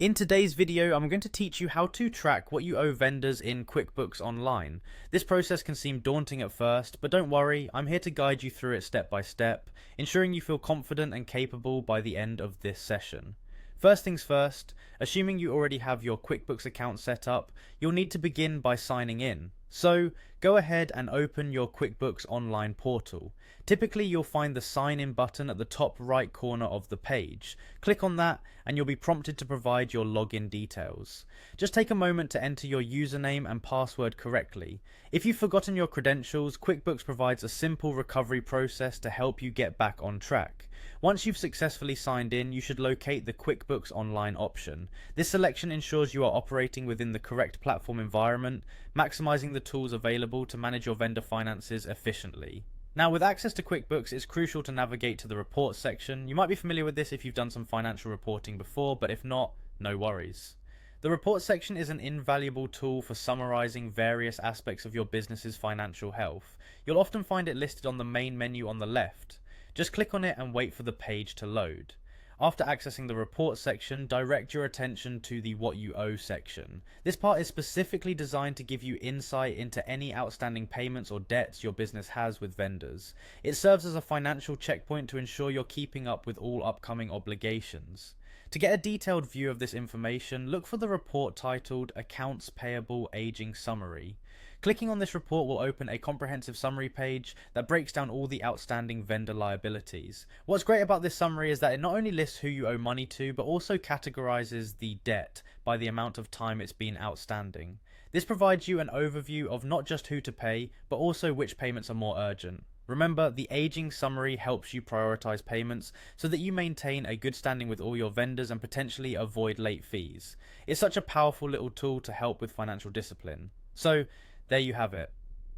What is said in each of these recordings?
In today's video, I'm going to teach you how to track what you owe vendors in QuickBooks Online. This process can seem daunting at first, but don't worry, I'm here to guide you through it step by step, ensuring you feel confident and capable by the end of this session. First things first, assuming you already have your QuickBooks account set up, you'll need to begin by signing in. So, go ahead and open your QuickBooks Online portal. Typically, you'll find the sign in button at the top right corner of the page. Click on that and you'll be prompted to provide your login details. Just take a moment to enter your username and password correctly. If you've forgotten your credentials, QuickBooks provides a simple recovery process to help you get back on track. Once you've successfully signed in, you should locate the QuickBooks Online option. This selection ensures you are operating within the correct platform environment, maximizing the tools available to manage your vendor finances efficiently. Now, with access to QuickBooks, it's crucial to navigate to the reports section. You might be familiar with this if you've done some financial reporting before, but if not, no worries. The reports section is an invaluable tool for summarizing various aspects of your business's financial health. You'll often find it listed on the main menu on the left. Just click on it and wait for the page to load. After accessing the report section, direct your attention to the What You Owe section. This part is specifically designed to give you insight into any outstanding payments or debts your business has with vendors. It serves as a financial checkpoint to ensure you're keeping up with all upcoming obligations. To get a detailed view of this information, look for the report titled Accounts Payable Aging Summary. Clicking on this report will open a comprehensive summary page that breaks down all the outstanding vendor liabilities. What's great about this summary is that it not only lists who you owe money to, but also categorizes the debt by the amount of time it's been outstanding. This provides you an overview of not just who to pay, but also which payments are more urgent. Remember, the aging summary helps you prioritize payments so that you maintain a good standing with all your vendors and potentially avoid late fees. It's such a powerful little tool to help with financial discipline. So, there you have it.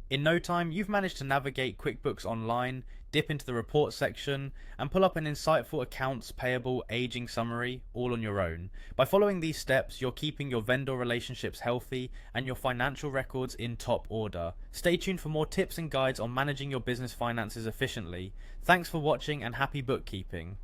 In no time, you've managed to navigate QuickBooks Online, dip into the report section, and pull up an insightful accounts payable aging summary all on your own. By following these steps, you're keeping your vendor relationships healthy and your financial records in top order. Stay tuned for more tips and guides on managing your business finances efficiently. Thanks for watching and happy bookkeeping.